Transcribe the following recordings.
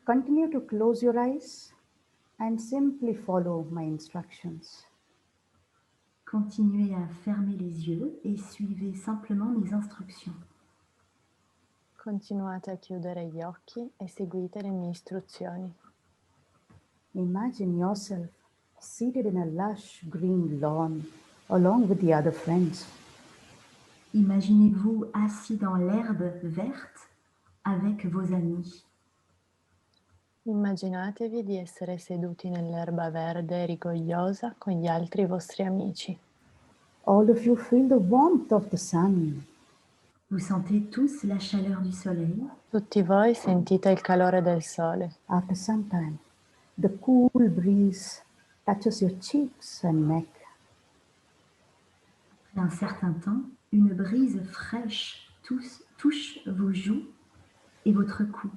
Continue to close your eyes and simply follow my instructions. Continuez à fermer les yeux et suivez simplement mes instructions. Continuate a chiudere gli occhi e seguite le mie istruzioni. Imagine yourself seated in a lush green lawn along with the other friends. Imaginez-vous assis dans l'herbe verte avec vos amis. Immaginatevi di essere seduti nell'erba verde e rigogliosa con gli altri vostri amici. All of you feel the warmth of the sun. Vous sentez tous la chaleur du soleil. Tutti voi sentite il calore del sole. After some time, the cool breeze touches your cheeks and neck. Après un certain temps, une brise fraîche touche vos joues et votre cou.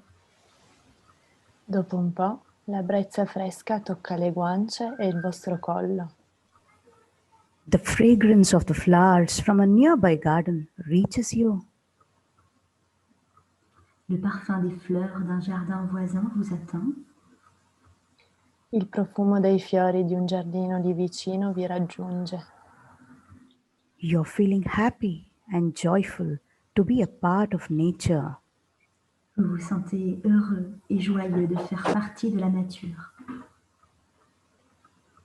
Dopo un po', la brezza fresca tocca le guance e il vostro collo. The fragrance of the flowers from a nearby garden reaches you. Le parfum des fleurs d'un jardin voisin vous atteint. Il profumo dei fiori di un giardino lì vicino vi raggiunge. You're feeling happy and joyful to be a part of nature. Vous vous sentez heureux et joyeux de faire partie de la nature.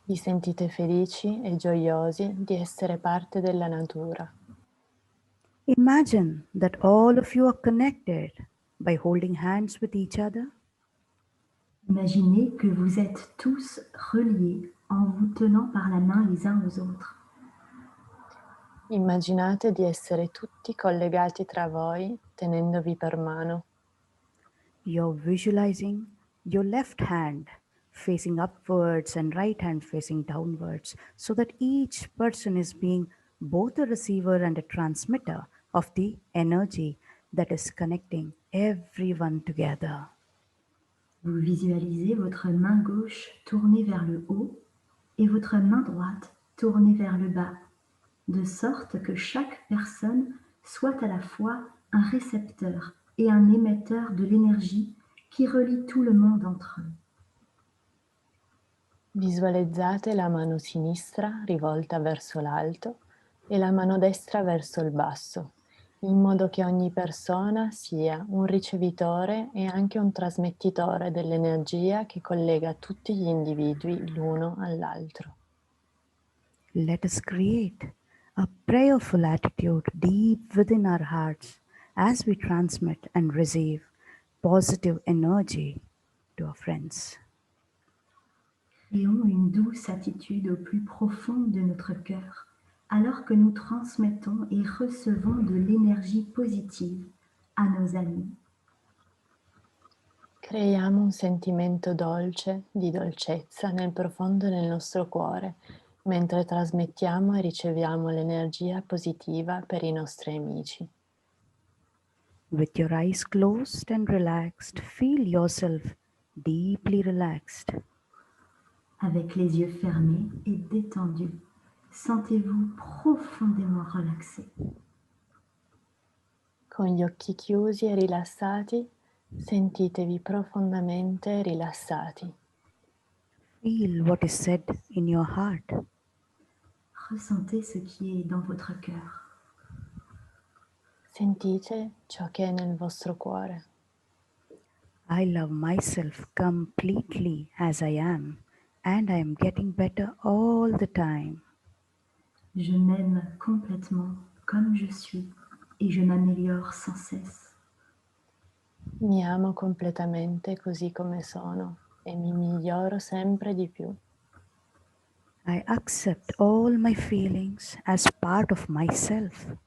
Vi sentite felici e gioiosi di essere parte della natura. Imagine that all of you are connected by holding hands with each other. Imaginez que vous êtes tous reliés en vous tenant par la main les uns aux autres. Immaginate di essere tutti collegati tra voi, tenendovi per mano. You're visualizing your left hand facing upwards and right hand facing downwards, so that each person is being both a receiver and a transmitter of the energy that is connecting everyone together. Vous visualisez votre main gauche tournée vers le haut et votre main droite tournée vers le bas, de sorte que chaque personne soit à la fois un récepteur et un émetteur de l'énergie qui relie tout le monde entre eux. Visualizzate la mano sinistra rivolta verso l'alto e la mano destra verso il basso, in modo che ogni persona sia un ricevitore e anche un trasmettitore dell'energia che collega tutti gli individui l'uno all'altro. Let us create a prayerful attitude deep within our hearts as we transmit and receive positive energy to our friends. Créons une douce attitude au plus profond de notre cœur, alors que nous transmettons et recevons de l'énergie positive à nos amis. Creiamo un sentimento dolce, di dolcezza nel profondo del nostro cuore, mentre trasmettiamo e riceviamo l'energia positiva per i nostri amici. With your eyes closed and relaxed, feel yourself deeply relaxed. Avec les yeux fermés et détendus, sentez-vous profondément relaxé. Con gli occhi chiusi e rilassati, sentitevi profondamente rilassati. Feel what is said in your heart. Ressentez ce qui est dans votre cœur. Sentite ciò che è nel vostro cuore. I love myself completely as I am, and I am getting better all the time. Je m'aime complètement comme je suis et je m'améliore sans cesse. Mi amo completamente così come sono e mi miglioro sempre di più. I accept all my feelings as part of myself.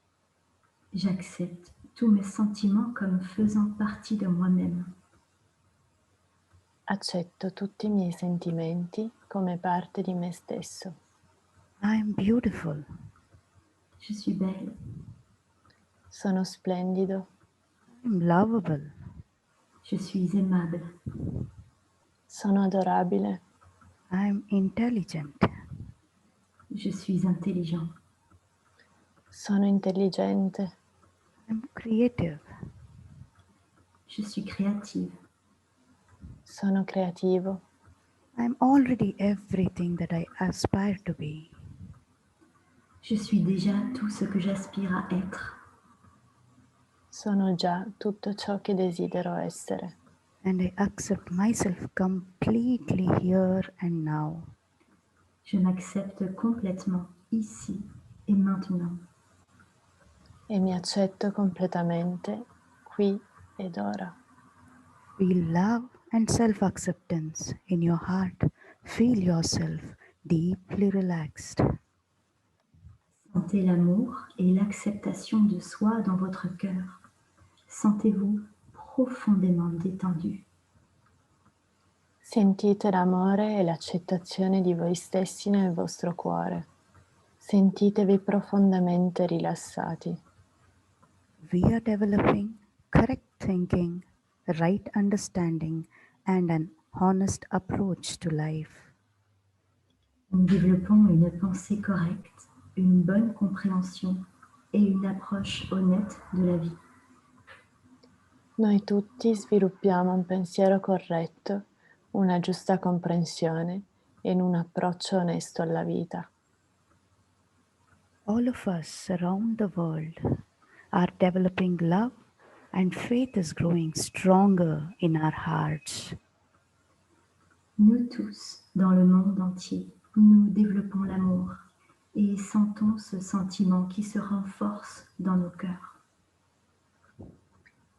J'accepte tous mes sentiments comme faisant partie de moi-même. Accetto tutti i miei sentimenti come parte di me stesso. I am beautiful. Je suis belle. Sono splendido. I'm lovable. Je suis aimable. Sono adorabile. I'm intelligent. Je suis intelligent. Sono intelligente. I'm creative. Je suis créative. Sono creativo. I'm already everything that I aspire to be. Je suis déjà tout ce que j'aspire à être. Sono già tutto ciò che desidero essere. And I accept myself completely here and now. Je m'accepte complètement ici et maintenant. E mi accetto completamente qui ed ora. Feel love and self-acceptance in your heart. Feel yourself deeply relaxed. Sentez l'amour et l'acceptation de soi dans votre cœur. Sentez-vous profondément détendu. Sentite l'amore e l'accettazione di voi stessi nel vostro cuore. Sentitevi profondamente rilassati. We are developing correct thinking, right understanding, and an honest approach to life. Nous développons une pensée correcte, une bonne compréhension et une approche honnête de la vie. Noi tutti sviluppiamo un pensiero corretto, una giusta comprensione e un approccio onesto alla vita. All of us around the world are developing love, and faith is growing stronger in our hearts. Nous tous, dans le monde entier, nous développons l'amour et sentons ce sentiment qui se renforce dans nos cœurs.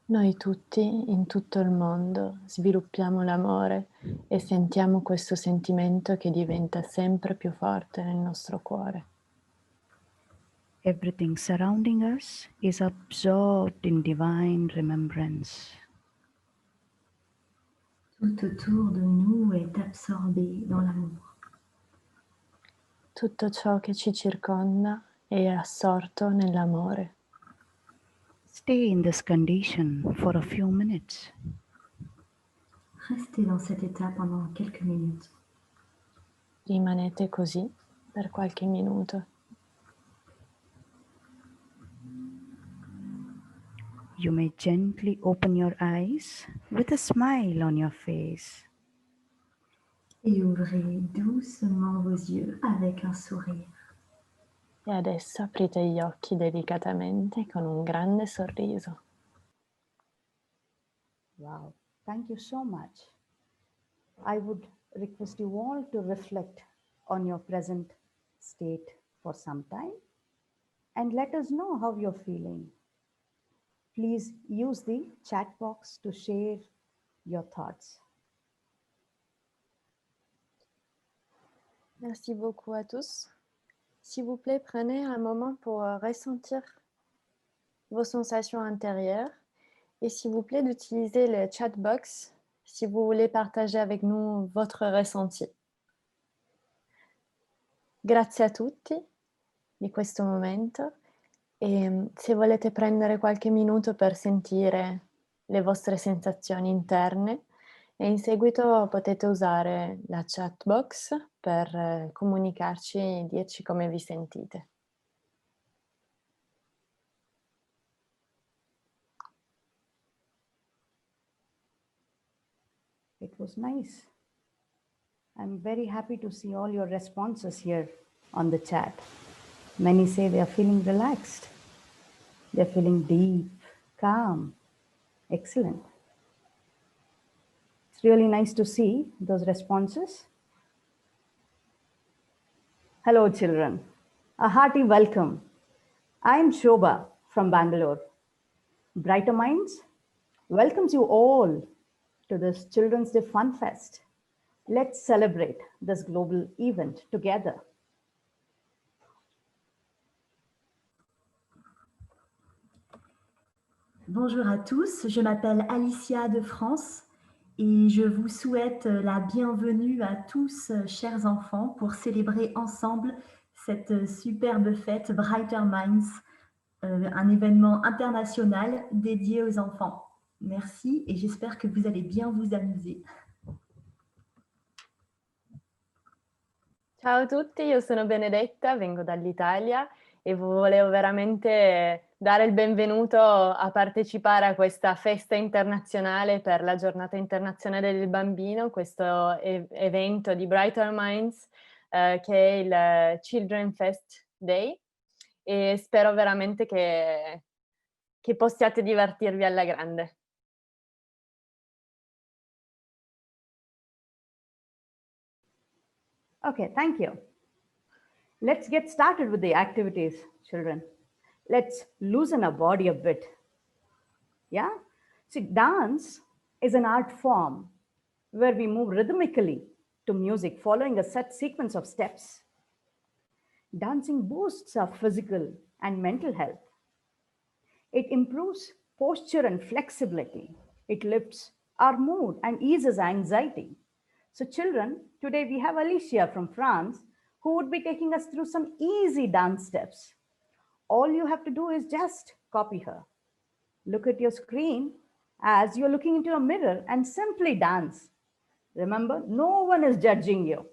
Noi tutti in tutto il mondo sviluppiamo l'amore e sentiamo questo sentimento che diventa sempre più forte nel nostro cuore. Everything surrounding us is absorbed in divine remembrance. Tout autour de nous est absorbé dans l'amour. Tutto ciò che ci circonda è assorto nell'amore. Stay in this condition for a few minutes. Restez dans cet état pendant quelques minutes. Rimanete così per qualche minuto. You may gently open your eyes with a smile on your face. Et ouvrez doucement vos yeux avec un sourire. E adesso aprite gli occhi delicatamente con un grande sorriso. Wow, thank you so much. I would request you all to reflect on your present state for some time and let us know how you're feeling. Please use the chat box to share your thoughts. Merci beaucoup à tous. S'il vous plaît, prenez un moment pour ressentir vos sensations intérieures et s'il vous plaît d'utiliser le chat box si vous voulez partager avec nous votre ressenti. Grazie a tutti di questo momento e se volete prendere qualche minuto per sentire le vostre sensazioni interne e in seguito potete usare la chat box per comunicarci e dirci come vi sentite. It was nice. I'm very happy to see all your responses here on the chat. Many say they are feeling relaxed. They're feeling deep, calm. Excellent. It's really nice to see those responses. Hello, children. A hearty welcome. I'm Shobha from Bangalore. Brighter Minds welcomes you all to this Children's Day Fun Fest. Let's celebrate this global event together. Bonjour à tous, je m'appelle Alicia de France et je vous souhaite la bienvenue à tous, chers enfants, pour célébrer ensemble cette superbe fête Brighter Minds, un événement international dédié aux enfants. Merci et j'espère que vous allez bien vous amuser. Ciao a tutti, io sono Benedetta, vengo dall'Italia e volevo veramente dare il benvenuto a partecipare a questa festa internazionale per la Giornata Internazionale del Bambino, questo evento di Brighter Minds che è il Children Fest Day, e spero veramente che possiate divertirvi alla grande. Okay, thank you. Let's get started with the activities, children. Let's loosen our body a bit. Yeah? See, dance is an art form where we move rhythmically to music following a set sequence of steps. Dancing boosts our physical and mental health. It improves posture and flexibility. It lifts our mood and eases anxiety. So, children, today we have Alicia from France who would be taking us through some easy dance steps. All you have to do is just copy her. Look at your screen as you're looking into a mirror and simply dance. Remember, no one is judging you.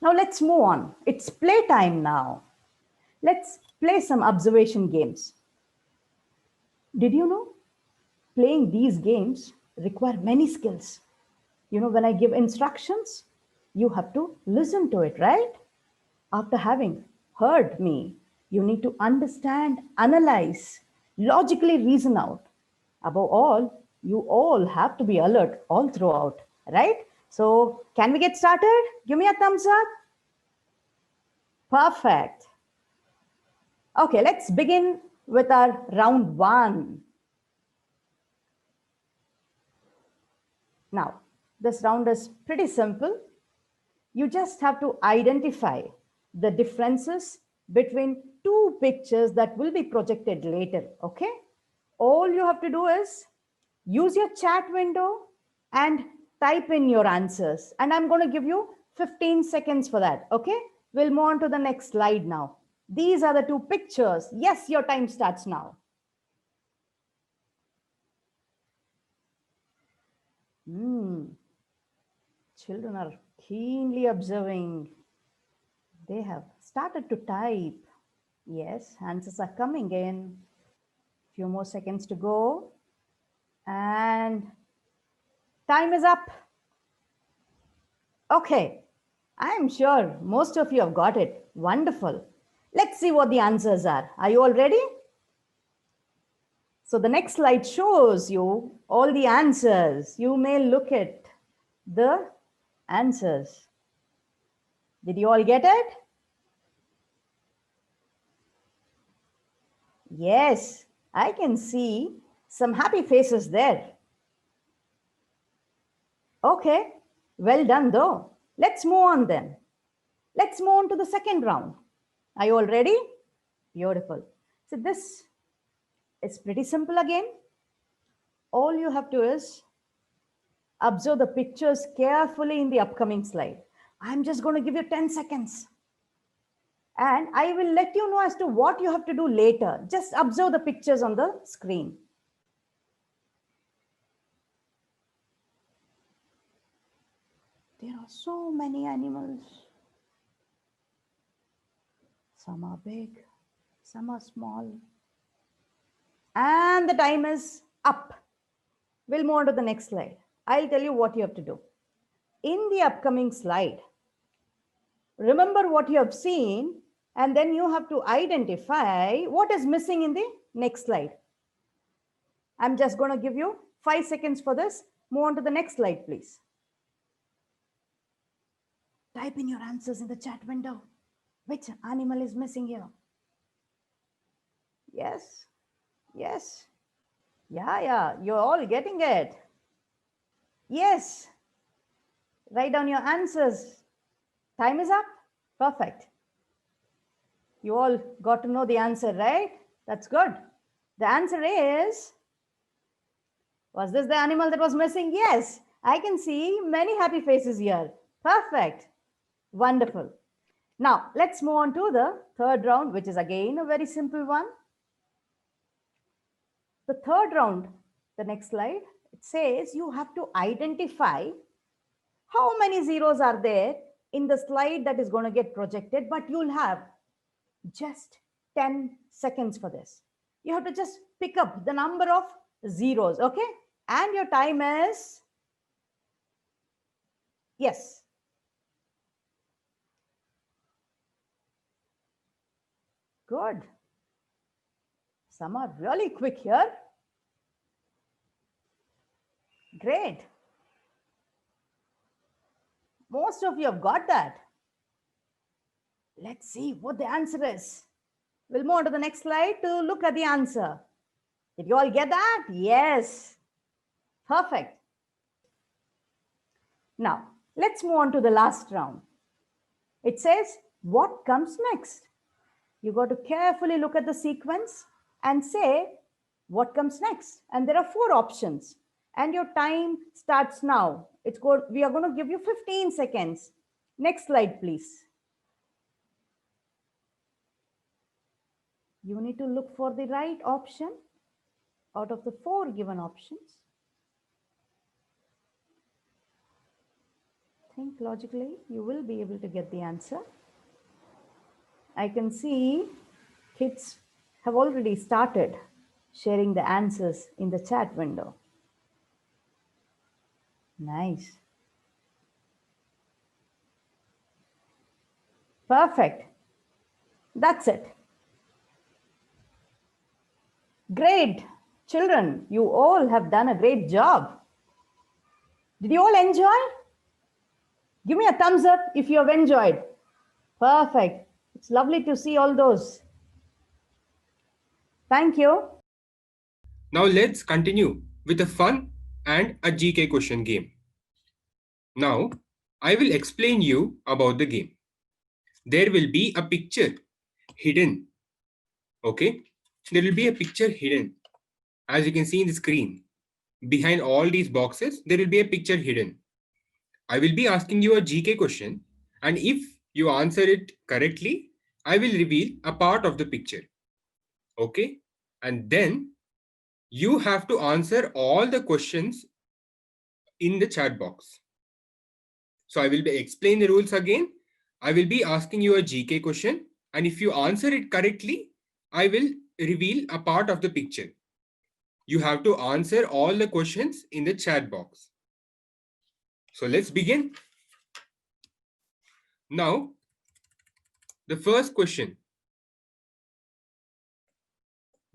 Now let's move on. It's playtime now. Let's play some observation games. Did you know playing these games require many skills? You know, when I give instructions, you have to listen to it, right? After having heard me, you need to understand, analyze, logically reason out. Above all, you all have to be alert all throughout, right? So, can we get started? Give me a thumbs up. Perfect. Okay, let's begin with our round one. Now, this round is pretty simple. You just have to identify the differences between two pictures that will be projected later, okay? All you have to do is use your chat window and type in your answers. And I'm going to give you 15 seconds for that, okay? We'll move on to the next slide now. These are the two pictures. Yes, your time starts now. Hmm. Children are keenly observing. They have started to type. Yes, answers are coming in. Few more seconds to go. And time is up. Okay, I'm sure most of you have got it. Wonderful. Let's see what the answers are. Are you all ready? So the next slide shows you all the answers. You may look at the answers. Did you all get it? Yes, I can see some happy faces there. Okay, well done though. Let's move on then. Let's move on to the second round. Are you all ready? Beautiful. So this is pretty simple again. All you have to is observe the pictures carefully in the upcoming slide. I'm just going to give you 10 seconds. And I will let you know as to what you have to do later. Just observe the pictures on the screen. There are so many animals. Some are big, some are small. And the time is up. We'll move on to the next slide. I'll tell you what you have to do. In the upcoming slide, remember what you have seen, and then you have to identify what is missing in the next slide. I'm just going to give you 5 seconds for this. Move on to the next slide, please. Type in your answers in the chat window. Which animal is missing here? Yes, yes. Yeah, you're all getting it. Yes. Write down your answers. Time is up. Perfect. You all got to know the answer, right? That's good. The answer is, was this the animal that was missing? Yes, I can see many happy faces here. Perfect. Wonderful. Now, let's move on to the third round, which is again a very simple one. The third round, the next slide, it says you have to identify how many zeros are there in the slide that is going to get projected, but you'll have just 10 seconds for this. You have to just pick up the number of zeros, okay? And your time is, yes. Good. Some are really quick here. Great. Most of you have got that. Let's see what the answer is. We'll move on to the next slide to look at the answer. Did you all get that? Yes. Perfect. Now, let's move on to the last round. It says, what comes next? You got to carefully look at the sequence and say, what comes next? And there are 4 options. And your time starts now. We are going to give you 15 seconds. Next slide, please. You need to look for the right option out of the 4 given options. Think logically, you will be able to get the answer. I can see kids have already started sharing the answers in the chat window. Nice. Perfect. That's it. Great. Children, you all have done a great job. Did you all enjoy? Give me a thumbs up if you have enjoyed. Perfect. It's lovely to see all those. Thank you. Now let's continue with a fun and a GK question game. Now, I will explain you about the game. There will be a picture hidden. Okay? There will be a picture hidden. As you can see in the screen, behind all these boxes, there will be a picture hidden. I will be asking you a GK question, and if you answer it correctly, I will reveal a part of the picture. Okay? And then you have to answer all the questions in the chat box. So I will explain the rules again. I will be asking you a GK question, and if you answer it correctly, I will reveal a part of the picture. You have to answer all the questions in the chat box. So let's begin. Now, the first question.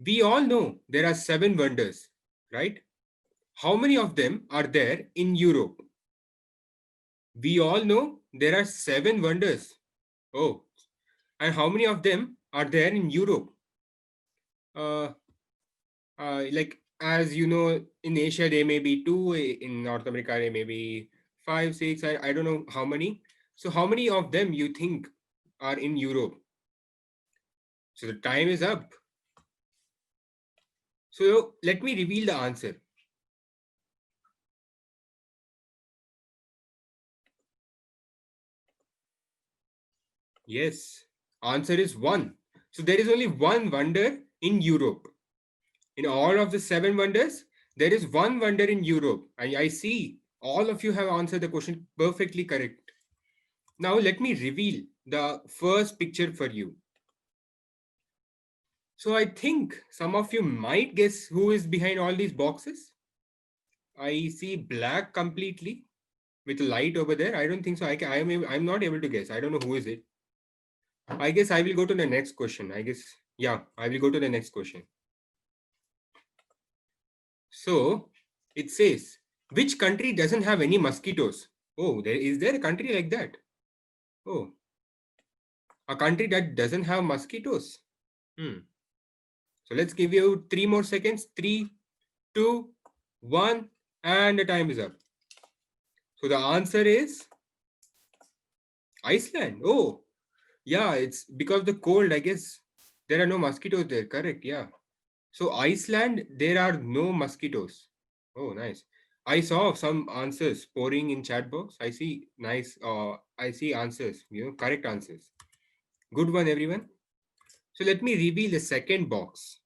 We all know there are 7 wonders, right? How many of them are there in Europe? We all know there are 7 wonders. Oh, and how many of them are there in Europe? Like, as you know, in Asia there may be 2, in North America there may be 5, 6, I don't know how many. So how many of them you think are in Europe? So the time is up. So let me reveal the answer. Yes, answer is 1. So there is only one wonder in Europe. In all of the 7 wonders, there is one wonder in Europe. And I see all of you have answered the question perfectly correct. Now let me reveal the first picture for you. So I think some of you might guess who is behind all these boxes. I see black completely with a light over there. I don't think so. I'm not able to guess. I don't know who is it. I guess I will go to the next question. I will go to the next question. So it says, which country doesn't have any mosquitoes? Oh, is there a country like that? Oh, a country that doesn't have mosquitoes. So let's give you 3 more seconds. 3, 2, 1, and the time is up. So the answer is Iceland. Oh, yeah, it's because of the cold, I guess. There are no mosquitoes there, correct? Yeah. So Iceland, there are no mosquitoes. Oh, nice. I saw some answers pouring in chat box. I see I see answers, correct answers. Good one, everyone. So let me reveal the second box.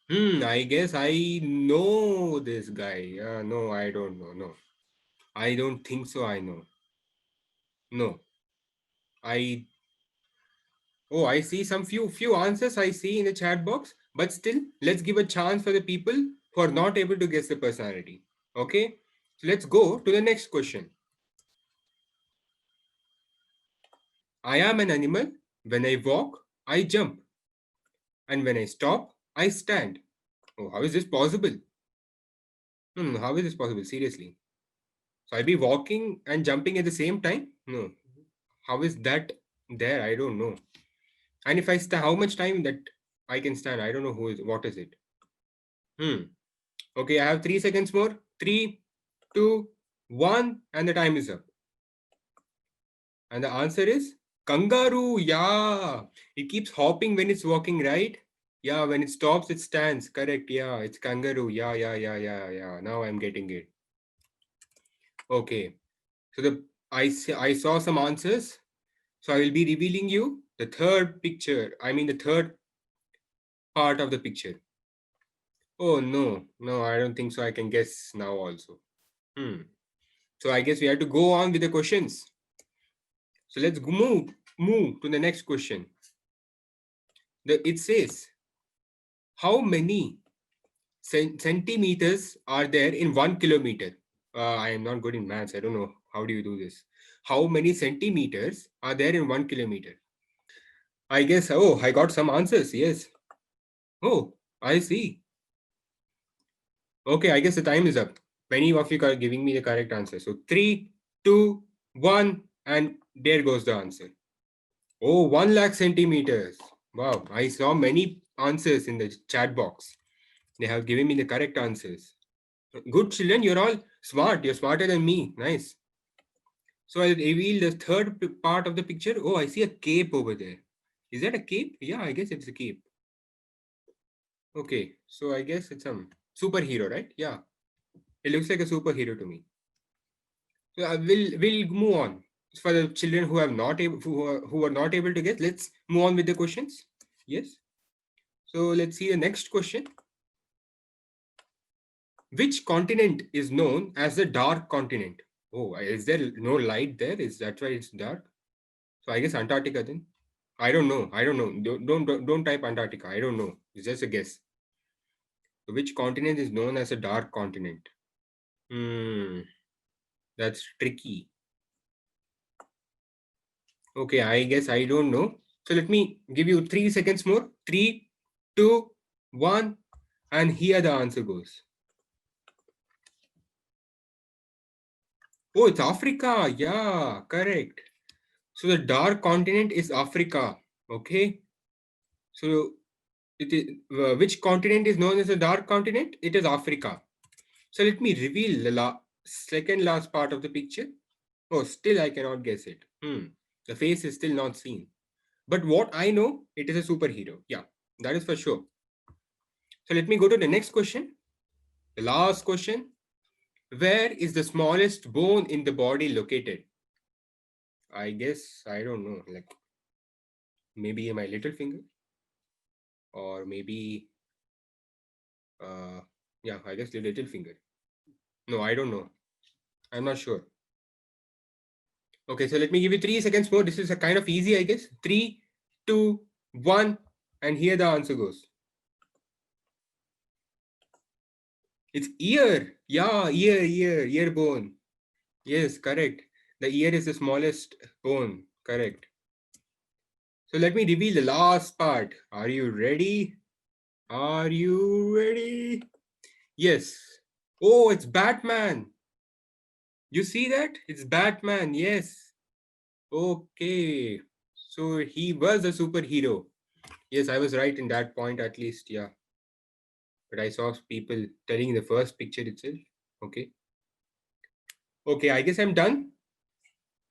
I guess I know this guy. No, I don't know. No, I don't think so. I know. No, I Oh, I see some few answers I see in the chat box, but still, let's give a chance for the people who are not able to guess the personality. Okay, so let's go to the next question. I am an animal. When I walk, I jump, and when I stop, I stand. Oh, how is this possible? No, how is this possible? Seriously. So I'll be walking and jumping at the same time? No. How is that there? I don't know. And if I stand, how much time that I can stand? I don't know what is it. Okay, I have 3 seconds more. 3, 2, 1, and the time is up. And the answer is kangaroo. Yeah, it keeps hopping when it's walking, right? Yeah, when it stops, it stands. Correct. Yeah, it's kangaroo. Yeah. Now I'm getting it. Okay, so I saw some answers. So I will be revealing you the third picture. I mean the third part of the picture. Oh no, I don't think so. I can guess now also. So I guess we have to go on with the questions. So let's move to the next question. It says, how many centimeters are there in 1 kilometer? I am not good in maths. I don't know. How do you do this? How many centimeters are there in 1 kilometer? I guess, I got some answers. Yes. Oh, I see. Okay, I guess the time is up. Many of you are giving me the correct answer. So 3, 2, 1, and there goes the answer. Oh, 1 lakh centimeters. Wow, I saw many answers in the chat box. They have given me the correct answers. Good children, you're all smart. You're smarter than me. Nice. So I'll reveal the third part of the picture. Oh, I see a cape over there. Is that a cape? Yeah, I guess it's a cape. Okay, so I guess it's a superhero, right? Yeah, it looks like a superhero to me. So we'll move on. For the children who have not able who are not able to get, let's move on with the questions. Yes. So let's see the next question. Which continent is known as the dark continent? Oh, is there no light there? Is that why it's dark? So I guess Antarctica then. I don't know. Don't type Antarctica. I don't know. It's just a guess. Which continent is known as a dark continent? That's tricky. Okay, I guess I don't know. So let me give you 3 seconds more. 3, 2, 1, and here the answer goes. Oh, it's Africa. Yeah, correct. So the dark continent is Africa. Okay. So it is which continent is known as the dark continent? It is Africa. So let me reveal the second last part of the picture. Oh, still I cannot guess it. The face is still not seen. But what I know, it is a superhero. Yeah, that is for sure. So let me go to the next question. The last question. Where is the smallest bone in the body located? I guess, I don't know, like maybe my little finger, or maybe, yeah, I guess the little finger. No, I don't know. I'm not sure. Okay, so let me give you 3 seconds more. This is a kind of easy, I guess. 3, 2, 1, and here the answer goes. It's ear. Yeah, ear bone. Yes, correct. The ear is the smallest bone. Correct. So let me reveal the last part. Are you ready? Are you ready? Yes. Oh, it's Batman. You see that? It's Batman. Yes. Okay. So he was a superhero. Yes, I was right in that point at least. Yeah. But I saw people telling the first picture itself. Okay. Okay, I guess I'm done.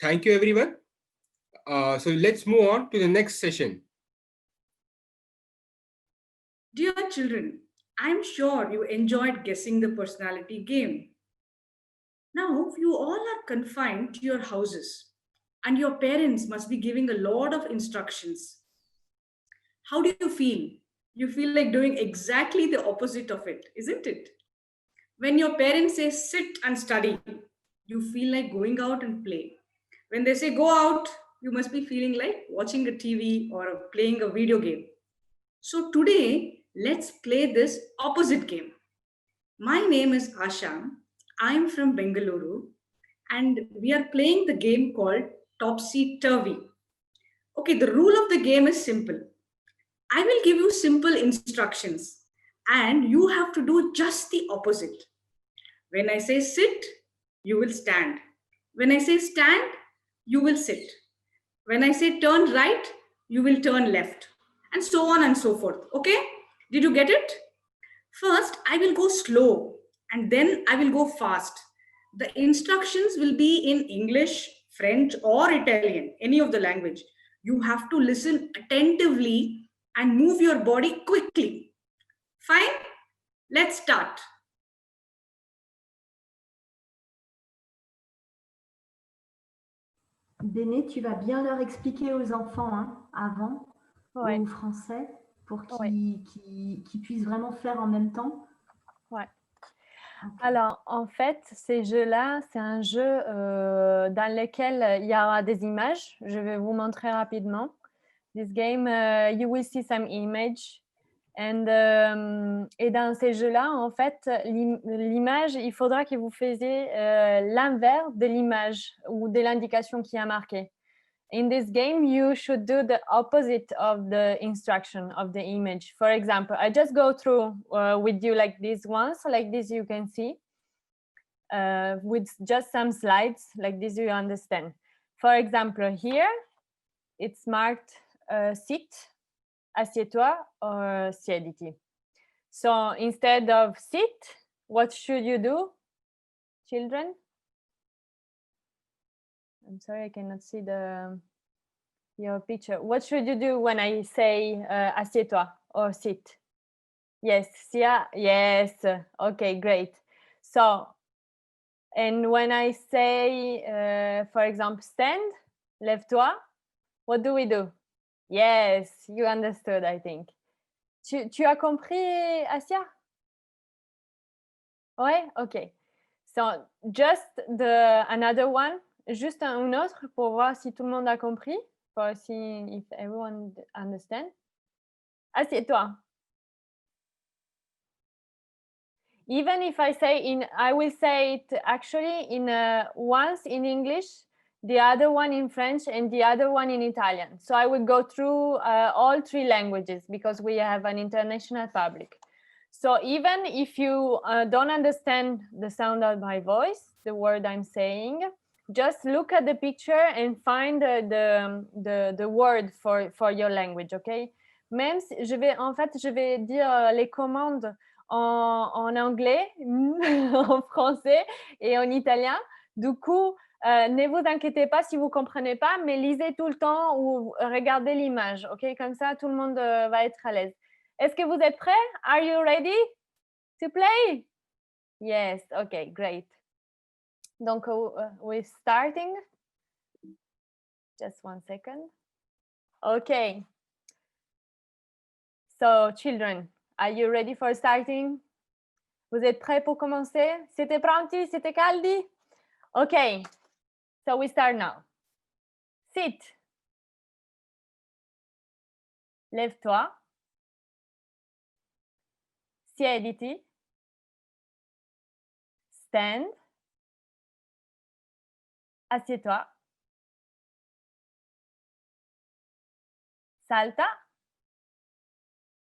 Thank you, everyone. So let's move on to the next session. Dear children, I'm sure you enjoyed guessing the personality game. Now, you all are confined to your houses, and your parents must be giving a lot of instructions. How do you feel? You feel like doing exactly the opposite of it, isn't it? When your parents say sit and study, you feel like going out and play. When they say go out, you must be feeling like watching a TV or playing a video game. So today, let's play this opposite game. My name is Asha. I'm from Bengaluru, and we are playing the game called Topsy Turvy. Okay, the rule of the game is simple. I will give you simple instructions, and you have to do just the opposite. When I say sit, you will stand. When I say stand, you will sit. When I say turn right, you will turn left, and so on and so forth. Okay? Did you get it? First, I will go slow and then I will go fast. The instructions will be in English, French, or Italian, any of the language. You have to listen attentively and move your body quickly. Fine? Let's start. Béné, tu vas bien leur expliquer aux enfants avant, Ouais. au français, pour Ouais. qu'ils puissent vraiment faire en même temps. Ouais. Okay. Alors, en fait, ces jeux-là, c'est un jeu dans lequel il y aura des images. Je vais vous montrer rapidement. This game, you will see some image. Et dans ces jeux-là, en fait, l'image, il faudra que vous faisiez l'inverse de l'image ou de l'indication qui a marqué. In this game, you should do the opposite of the instruction of the image. For example, I just go through with you like this one, so like this you can see, with just some slides, like this you understand. For example, here, it's marked sit, assieds-toi, or siediti. So instead of sit, what should you do, children? I'm sorry, I cannot see your picture. What should you do when I say assieds-toi or sit? Yes, Sia, yes. Okay, great. So, and when I say, for example, stand, lève-toi, what do we do? Yes, you understood, I think. Tu as compris, Asia? Ouais, ok. So, just another one, juste un autre pour voir si tout le monde a compris, for seeing if everyone understand. Assieds-toi. Even if I will say it actually in once in English, the other one in French, and the other one in Italian. So I will go through all three languages because we have an international public. So even if you don't understand the sound of my voice, the word I'm saying, just look at the picture and find the word for your language, okay? Même si je vais dire les commandes en anglais, en français et en italien. Du coup, ne vous inquiétez pas si vous ne comprenez pas, mais lisez tout le temps ou regardez l'image, ok? Comme ça, tout le monde va être à l'aise. Est-ce que vous êtes prêts? Are you ready to play? Yes, okay, great. Donc, we're starting. Just 1 second. Okay. So, children, are you ready for starting? Vous êtes prêts pour commencer? Siete pronti? Siete caldi? Okay, so we start now. Sit. Lève-toi. Siediti. Stand. Assieds-toi. Salta.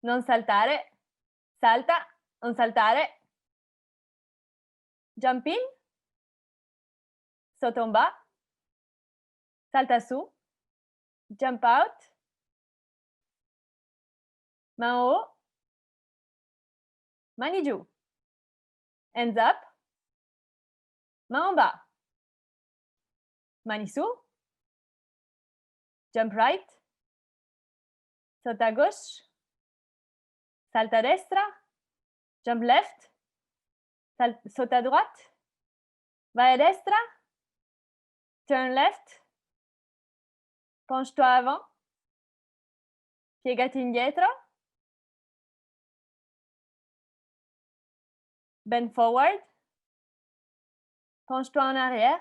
Non saltare. Salta. Non saltare. Jump in. Saute en bas. Salta su. Jump out. Main en haut. Mani giù. Hands up. Main en bas. Mani su. Jump right. Saute à gauche. Salta a destra. Jump left. Saute à droite. Vai a destra. Turn left. Penche-toi avant. Piegati indietro. Bend forward. Penche-toi en arrière.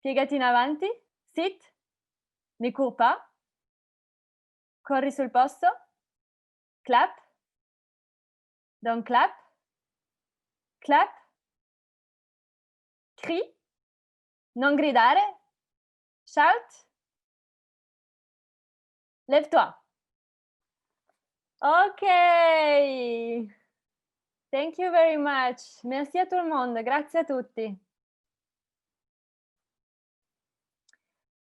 Piegati in avanti. Sit. Ne cours pas. Corri sul posto. Clap. Don't clap. Clap. Crie. Non gridare. Shout. Lève-toi. Ok. Thank you very much. Merci a tout le monde. Grazie a tutti.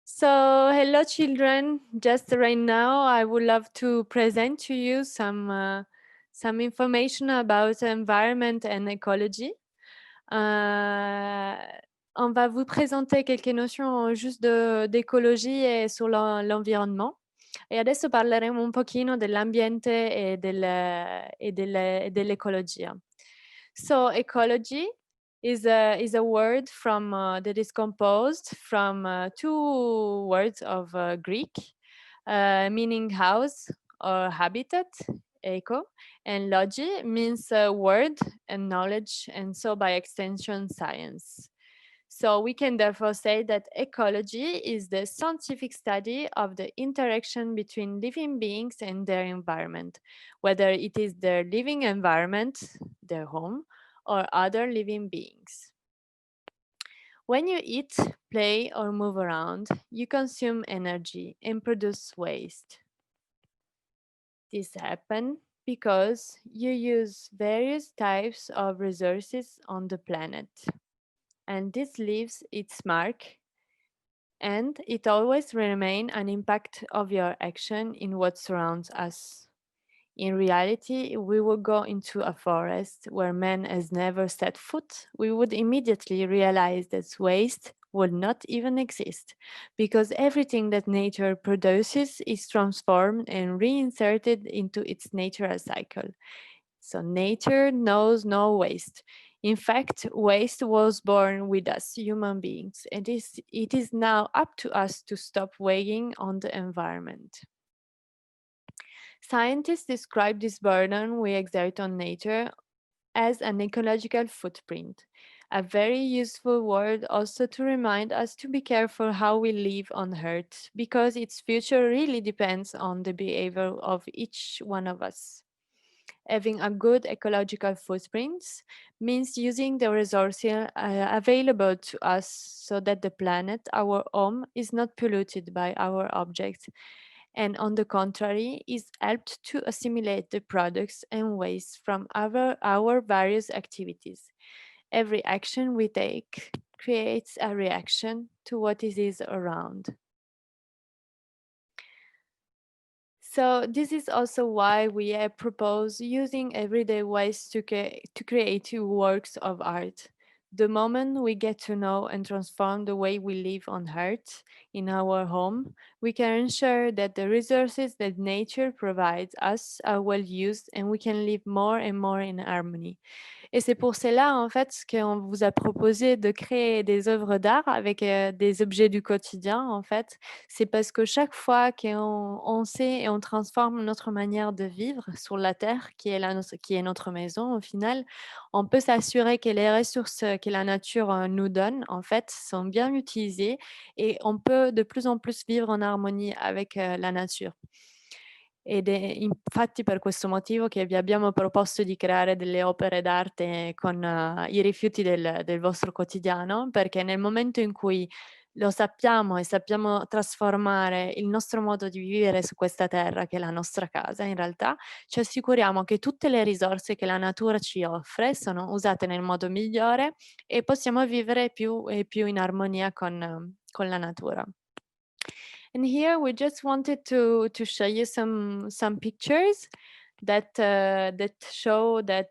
So, hello children. Just right now, I would love to present to you some information about environment and ecology. On va vous présenter quelques notions juste d'écologie et sur l'environnement. E adesso parleremo un pochino dell'ambiente e dell'ecologia. So, ecology is a word from that is composed from two words of Greek, meaning house or habitat, eco, and logi means word and knowledge, and so by extension, science. So we can therefore say that ecology is the scientific study of the interaction between living beings and their environment, whether it is their living environment, their home, or other living beings. When you eat, play, or move around, you consume energy and produce waste. This happens because you use various types of resources on the planet. And this leaves its mark, and it always remains an impact of your action in what surrounds us. In reality, we would go into a forest where man has never set foot. We would immediately realize that waste would not even exist, because everything that nature produces is transformed and reinserted into its natural cycle. So nature knows no waste. In fact, waste was born with us, human beings, and it is now up to us to stop weighing on the environment. Scientists describe this burden we exert on nature as an ecological footprint. A very useful word also to remind us to be careful how we live on Earth, because its future really depends on the behavior of each one of us. Having a good ecological footprint means using the resources available to us so that the planet, our home, is not polluted by our objects, and on the contrary, is helped to assimilate the products and waste from our various activities. Every action we take creates a reaction to what is around. So this is also why we have proposed using everyday ways to create works of art. The moment we get to know and transform the way we live on Earth in our home, we can ensure that the resources that nature provides us are well used and we can live more and more in harmony. Et c'est pour cela, en fait, qu'on vous a proposé de créer des œuvres d'art avec des objets du quotidien, en fait. C'est parce que chaque fois qu'on sait et on transforme notre manière de vivre sur la Terre, qui est notre maison, au final, on peut s'assurer que les ressources que la nature nous donne, en fait, sont bien utilisées et on peut de plus en plus vivre en harmonie avec la nature. Ed è infatti per questo motivo che vi abbiamo proposto di creare delle opere d'arte con i rifiuti del vostro quotidiano, perché nel momento in cui lo sappiamo e sappiamo trasformare il nostro modo di vivere su questa terra, che è la nostra casa, in realtà ci assicuriamo che tutte le risorse che la natura ci offre sono usate nel modo migliore e possiamo vivere più e più in armonia con la natura. And here we just wanted to show you some pictures that that show that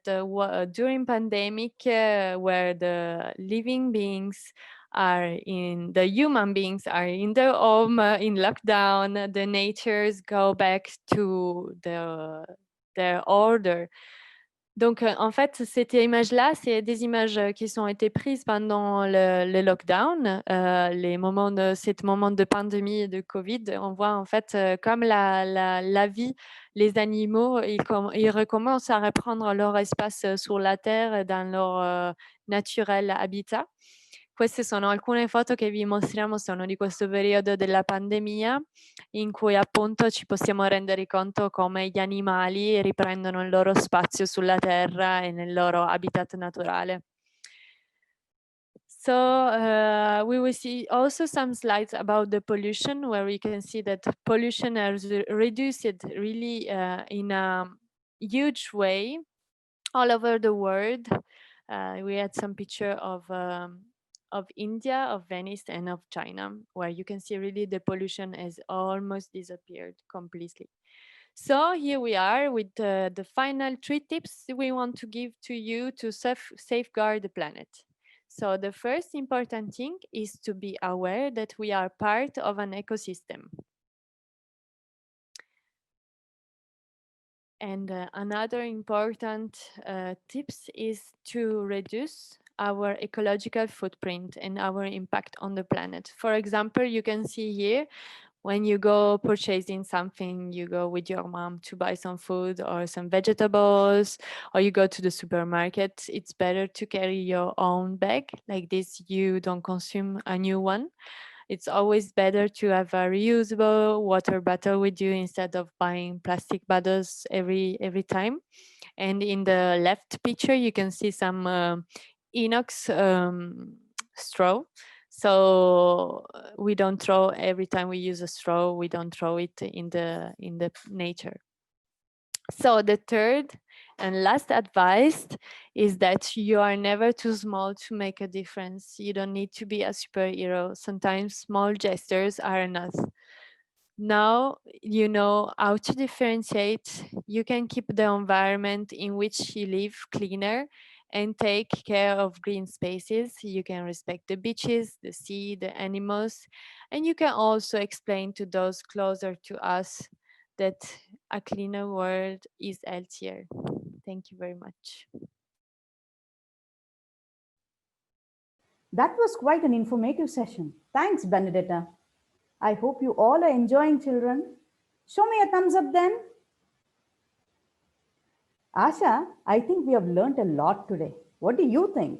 during pandemic, where the living beings the human beings are in their home in lockdown, the natures go back to their order. Donc, en fait, ces images-là, c'est des images qui ont été prises pendant le lockdown, ces moments de pandémie et de Covid. On voit en fait comme la vie, les animaux, ils recommencent à reprendre leur espace sur la Terre, dans leur naturel habitat. Queste sono alcune foto che vi mostriamo, sono di questo periodo della pandemia, in cui appunto ci possiamo rendere conto come gli animali riprendono il loro spazio sulla terra e nel loro habitat naturale. So we will see also some slides about the pollution, where we can see that pollution has reduced really in a huge way all over the world. We had some picture of India, of Venice, and of China, where you can see really the pollution has almost disappeared completely. So here we are with the final 3 tips we want to give to you to safeguard the planet. So the first important thing is to be aware that we are part of an ecosystem. And another important tips is to reduce our ecological footprint and our impact on the planet. For example, you can see here, when you go purchasing something, you go with your mom to buy some food or some vegetables, or you go to the supermarket, it's better to carry your own bag. Like this, you don't consume a new one. It's always better to have a reusable water bottle with you instead of buying plastic bottles every time. And in the left picture, you can see some inox straw. So we don't throw every time we use a straw. We don't throw it in the nature. So the third and last advice is that you are never too small to make a difference. You don't need to be a superhero. Sometimes small gestures are enough. Now you know how to differentiate. You can keep the environment in which you live cleaner and take care of green spaces. You can respect the beaches, the sea, the animals, and you can also explain to those closer to us that a cleaner world is healthier. Thank you very much. That was quite an informative session. Thanks, Benedetta. I hope you all are enjoying, children. Show me a thumbs up then. Asha, I think we have learnt a lot today. What do you think?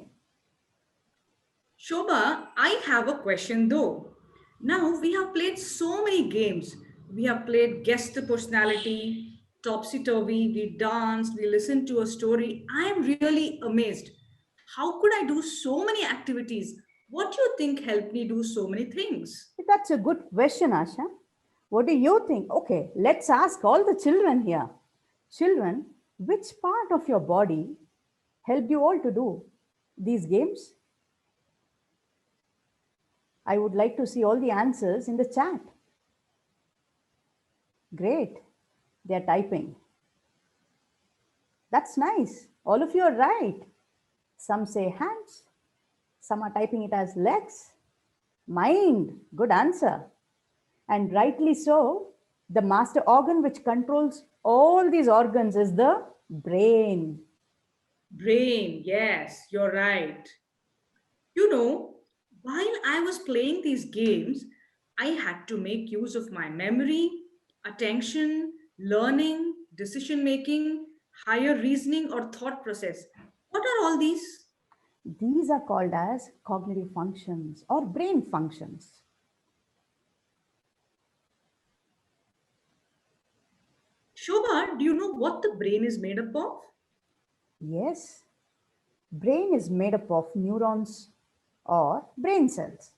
Shobha, I have a question though. Now we have played so many games. We have played Guess the Personality, Topsy Turvy, we danced, we listened to a story. I am really amazed. How could I do so many activities? What do you think helped me do so many things? That's a good question, Asha. What do you think? Okay, let's ask all the children here. Children, which part of your body helped you all to do these games? I would like to see all the answers in the chat. Great, they're typing. That's nice. All of you are right. Some say hands, some are typing it as legs. Mind, good answer. And rightly so, the master organ which controls all these organs is the brain. Brain, yes, you're right. You know, while I was playing these games, I had to make use of my memory, attention, learning, decision making, higher reasoning, or thought process. What are all these? These are called as cognitive functions or brain functions. Shobha, do you know what the brain is made up of? Yes, brain is made up of neurons or brain cells.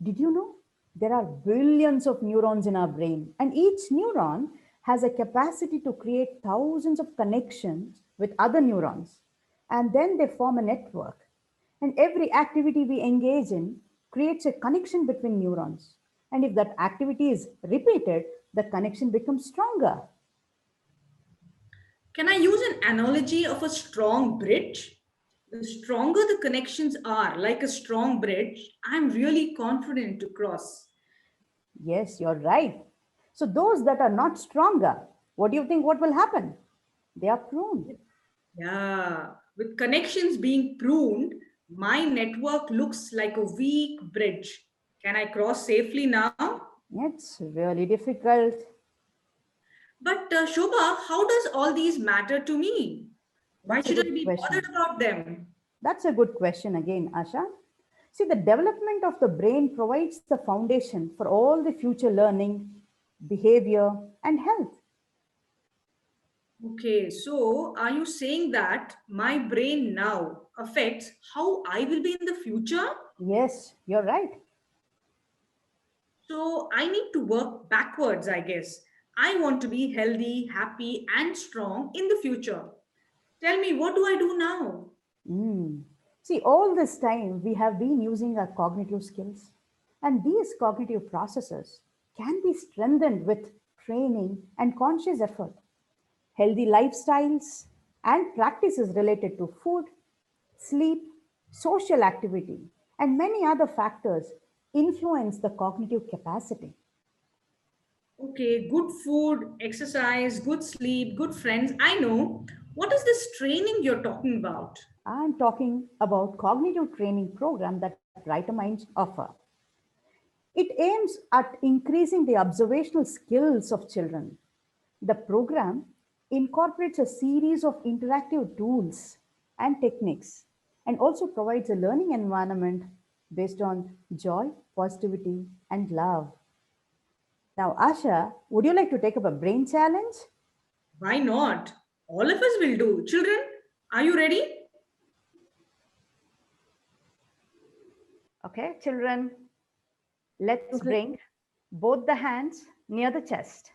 Did you know there are billions of neurons in our brain, and each neuron has a capacity to create thousands of connections with other neurons, and then they form a network. And every activity we engage in creates a connection between neurons. And if that activity is repeated, the connection becomes stronger. Can I use an analogy of a strong bridge? The stronger the connections are, like a strong bridge, I'm really confident to cross. Yes, you're right. So those that are not stronger, what do you think what will happen? They are pruned. Yeah, with connections being pruned, my network looks like a weak bridge. Can I cross safely now? It's really difficult. But Shobha, how does all these matter to me? Why That's a should good I be question. bothered about them? That's a good question again, Asha. See, the development of the brain provides the foundation for all the future learning, behavior, and health. Okay, so are you saying that my brain now affects how I will be in the future? Yes, you're right. So I need to work backwards, I guess. I want to be healthy, happy, and strong in the future. Tell me, what do I do now? Mm. See, all this time we have been using our cognitive skills, and these cognitive processes can be strengthened with training and conscious effort. Healthy lifestyles and practices related to food, sleep, social activity, and many other factors influence the cognitive capacity. Okay, good food, exercise, good sleep, good friends. I know. What is this training you're talking about? I'm talking about cognitive training program that Brighter Minds offer. It aims at increasing the observational skills of children. The program incorporates a series of interactive tools and techniques and also provides a learning environment based on joy, positivity, and love. Now, Asha, would you like to take up a brain challenge? Why not? All of us will do. Children, are you ready? Okay, children, let's Donc, bring both the hands near the chest.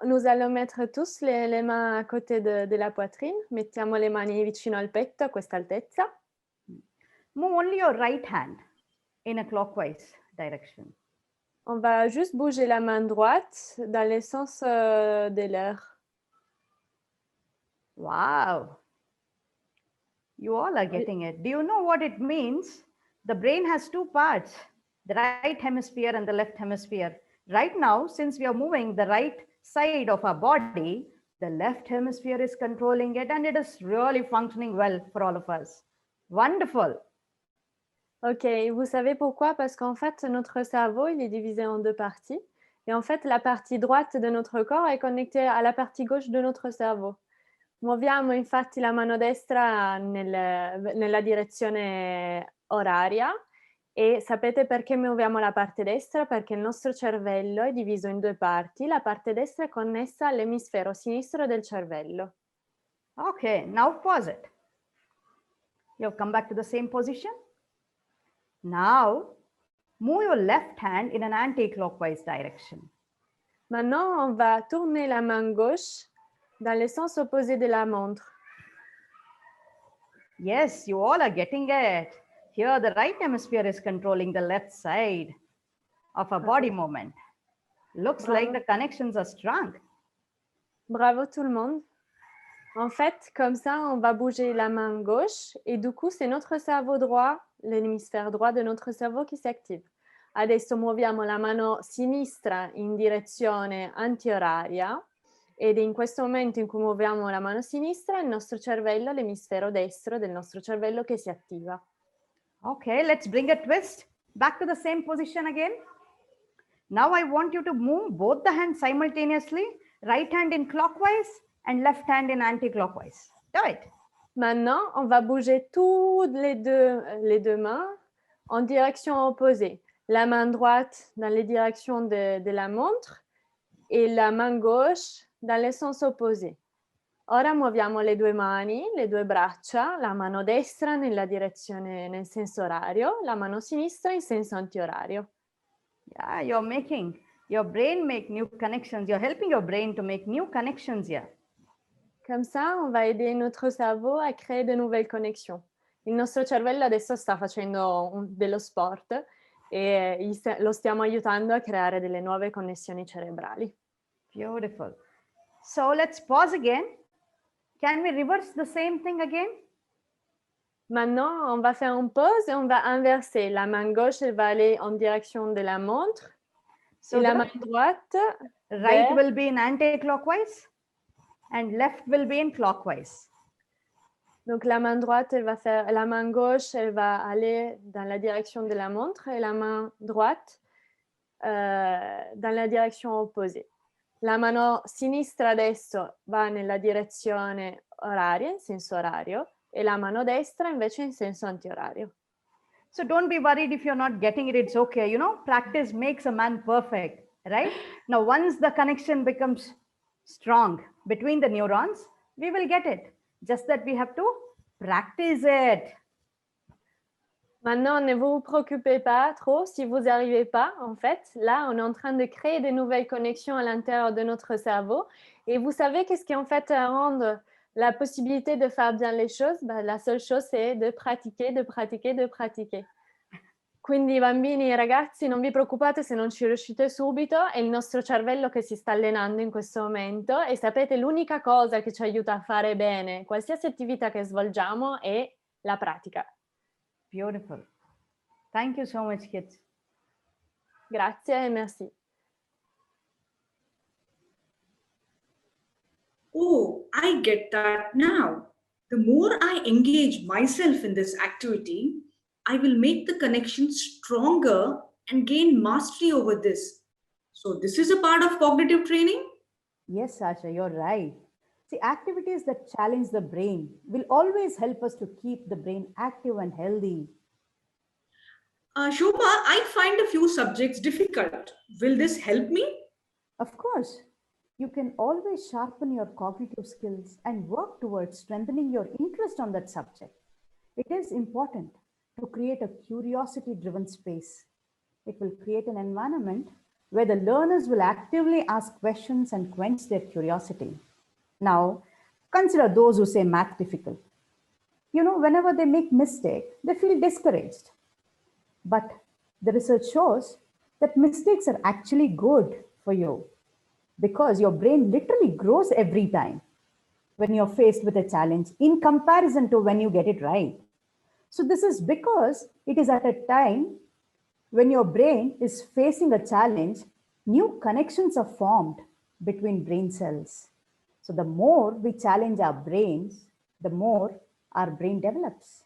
nous allons mettre tous les mains à côté de la poitrine. Mettiamo le mani vicino al petto a questa altezza. Move only your right hand in a clockwise direction. On va juste bouger la main droite dans le sens de l'air. Wow. You all are getting it. Do you know what it means? The brain has two parts, the right hemisphere and the left hemisphere. Right now, since we are moving the right side of our body, the left hemisphere is controlling it and it is really functioning well for all of us. Wonderful. Ok, vous savez pourquoi? Parce qu'en fait, notre cerveau, il est divisé en deux parties. Et en fait, la partie droite de notre corps est connectée à la partie gauche de notre cerveau. Muoviamo infatti la mano destra nella direzione oraria e sapete perché muoviamo la parte destra? Perché il nostro cervello è diviso in due parti, la parte destra è connessa all'emisfero sinistro del cervello. Okay, now pause it. You've come back to the same position. Now, move your left hand in an anti-clockwise direction. Maintenant, on va tourner la main gauche dans le sens opposé de la montre. Yes, you all are getting it. Here, the right hemisphere is controlling the left side of a body movement. Looks like the connections are strong. Bravo tout le monde. En fait, comme ça, on va bouger la main gauche et du coup, c'est notre cerveau droit, l'emisfero droit de notre cerveau qui s'attive. Adesso muoviamo la mano sinistra in direzione antioraria ed in questo momento in cui muoviamo la mano sinistra, il nostro cervello, l'emisfero destro del nostro cervello che si attiva. Okay, let's bring a twist. Back to the same position again. Now I want you to move both the hands simultaneously, right hand in clockwise and left hand in anti-clockwise. Do it. Maintenant, on va bouger toutes les deux mains en direction opposée. La main droite dans les directions de la montre e la main gauche dans le sens opposé. Ora muoviamo le due mani, le due braccia, la mano destra nella direzione nel senso orario, la mano sinistra in senso antiorario. Yeah, you're making your brain make new connections. You're helping your brain to make new connections here. Comme ça, on va aider notre cerveau a créer de nouvelles connexions. Il nostro cervello adesso sta facendo dello sport e lo stiamo aiutando a creare delle nuove connessioni cerebrali. Beautiful. So let's pause again. Can we reverse the same thing again? Maintenant, on va faire une pause et on va inverser. La main gauche, elle va aller en direction de la montre. So et la main droite, right will be in anti-clockwise and left will be in clockwise. Donc la main droite, elle va faire, la main gauche, elle va aller dans la direction de la montre et la main droite dans la direction opposée. La mano sinistra adesso va nella direzione oraria, in senso orario, e la mano destra invece in senso antiorario. So don't be worried if you're not getting it, it's okay. You know, practice makes a man perfect, right? Now, once the connection becomes strong between the neurons, we will get it. Just that we have to practice it. Maintenant, ne vous préoccupez pas trop si vous n'y arrivez pas. En fait, là, on est en train de créer de nouvelles connexions à l'intérieur de notre cerveau. Et vous savez qu'est-ce qui en fait rend la possibilité de faire bien les choses? Ben, la seule chose, c'est de pratiquer, de pratiquer, de pratiquer. Quindi bambini e ragazzi, non vi preoccupate se non ci riuscite subito, è il nostro cervello che si sta allenando in questo momento e sapete l'unica cosa che ci aiuta a fare bene qualsiasi attività che svolgiamo è la pratica. Beautiful. Thank you so much, kids. Grazie e merci. Oh, I get that now. The more I engage myself in this activity, I will make the connection stronger and gain mastery over this. So, this is a part of cognitive training? Yes, Sasha, you're right. See, activities that challenge the brain will always help us to keep the brain active and healthy. Shobha, I find a few subjects difficult. Will this help me? Of course, you can always sharpen your cognitive skills and work towards strengthening your interest on that subject. It is important to create a curiosity-driven space. It will create an environment where the learners will actively ask questions and quench their curiosity. Now, consider those who say math difficult. You know, whenever they make mistake, they feel discouraged. But the research shows that mistakes are actually good for you because your brain literally grows every time when you're faced with a challenge in comparison to when you get it right. So this is because it is at a time when your brain is facing a challenge, new connections are formed between brain cells. So the more we challenge our brains, the more our brain develops.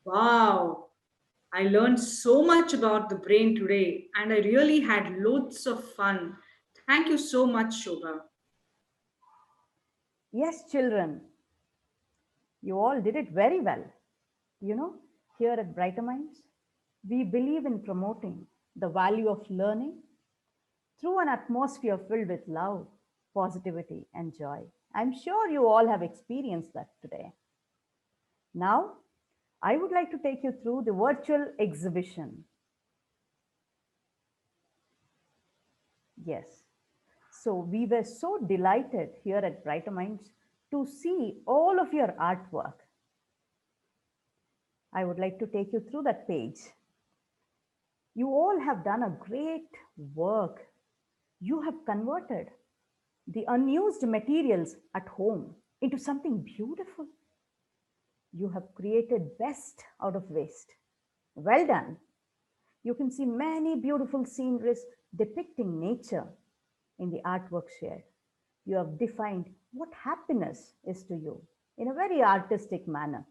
Wow, I learned so much about the brain today and I really had loads of fun. Thank you so much, Shobha. Yes, children, you all did it very well. You know, here at Brighter Minds, we believe in promoting the value of learning through an atmosphere filled with love, positivity, and joy. I'm sure you all have experienced that today. Now, I would like to take you through the virtual exhibition. Yes. So, we were so delighted here at Brighter Minds to see all of your artwork. I would like to take you through that page. You all have done a great work. You have converted the unused materials at home into something beautiful. You have created best out of waste. Well done. You can see many beautiful sceneries depicting nature in the artwork shared. You have defined what happiness is to you in a very artistic manner.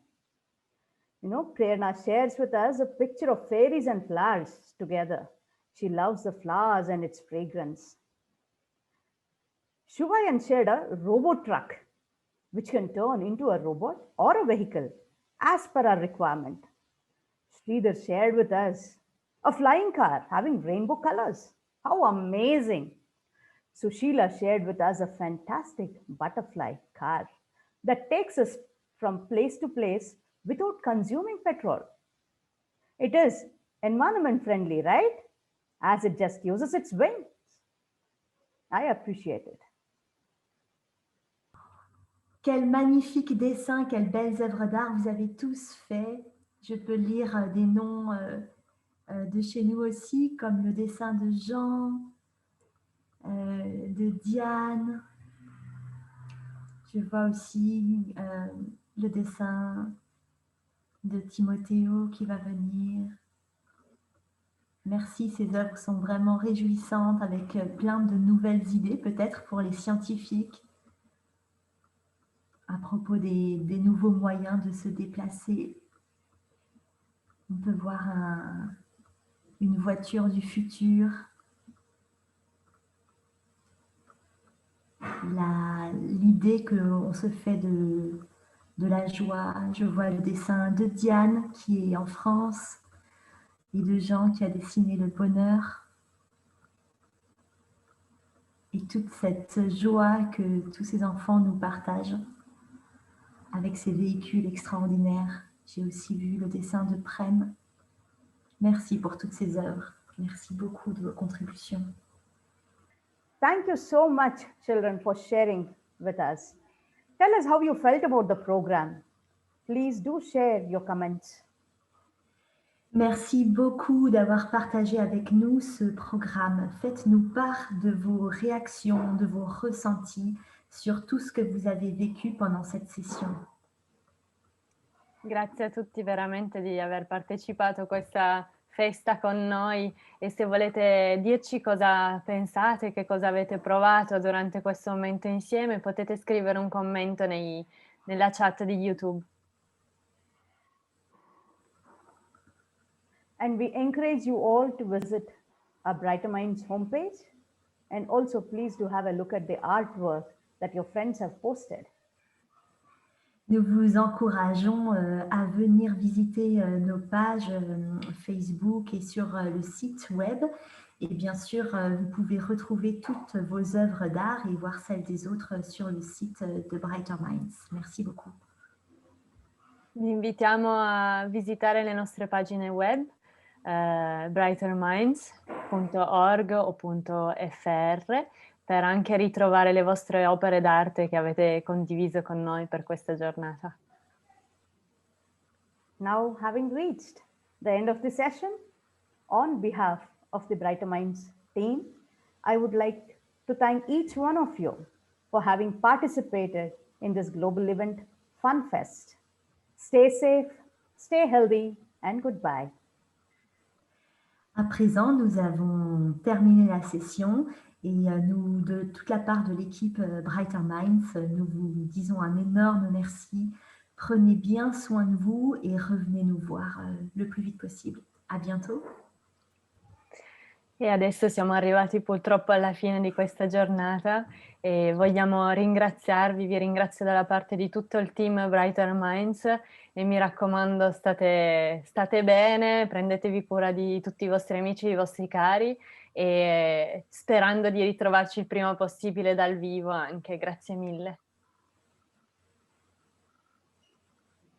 You know, Prerna shares with us a picture of fairies and flowers together. She loves the flowers and its fragrance. Shubayan shared a robot truck, which can turn into a robot or a vehicle as per our requirement. Sridhar shared with us a flying car having rainbow colors. How amazing! Sushila shared with us a fantastic butterfly car that takes us from place to place without consuming petrol. It is environment friendly, right? As it just uses its wings. I appreciate it. Quel magnifique dessin, quelles belles œuvres d'art vous avez tous fait. Je peux lire des noms de chez nous aussi, comme le dessin de Jean, de Diane. Je vois aussi le dessin de Timothéo qui va venir. Merci, ces œuvres sont vraiment réjouissantes avec plein de nouvelles idées peut-être pour les scientifiques à propos des nouveaux moyens de se déplacer. On peut voir une voiture du futur. L'idée qu'on se fait de la joie. Je vois le dessin de Diane qui est en France et de Jean qui a dessiné le bonheur. Et toute cette joie que tous ces enfants nous partagent avec ces véhicules extraordinaires. J'ai aussi vu le dessin de Prem. Merci pour toutes ces œuvres. Merci beaucoup de vos contributions. Thank you so much, children, for sharing with us. Tell us how you felt about the program. Please do share your comments. Merci beaucoup d'avoir partagé avec nous ce programme. Faites-nous part de vos réactions, de vos ressentis sur tout ce que vous avez vécu pendant cette session. Grazie a tutti veramente di aver partecipato a questa festa con noi e se volete dirci cosa pensate, che cosa avete provato durante questo momento insieme, potete scrivere un commento nella chat di YouTube. And we encourage you all to visit our Brighter Minds homepage, and also please do have a look at the artwork that your friends have posted. Nous vous encourageons à venir visiter nos pages Facebook et sur le site web. Et bien sûr, vous pouvez retrouver toutes vos œuvres d'art et voir celles des autres sur le site de Brighter Minds. Merci beaucoup. Vi invitiamo a visitare le nostre pagine web brighterminds.org o .fr per anche ritrovare le vostre opere d'arte che avete condiviso con noi per questa giornata. Now, having reached the end of the session, on behalf of the Brighter Minds team, I would like to thank each one of you for having participated in this global event, Fun Fest. Stay safe, stay healthy, and goodbye. À présent, nous avons terminé la session et nous, de toute la part de l'équipe Brighter Minds, nous vous disons un énorme merci. Prenez bien soin de vous et revenez nous voir le plus vite possible. À bientôt. E adesso siamo arrivati purtroppo alla fine di questa giornata e vogliamo ringraziarvi, vi ringrazio dalla parte di tutto il team Brighter Minds e mi raccomando state bene, prendetevi cura di tutti i vostri amici, i vostri cari e sperando di ritrovarci il prima possibile dal vivo anche. Grazie mille.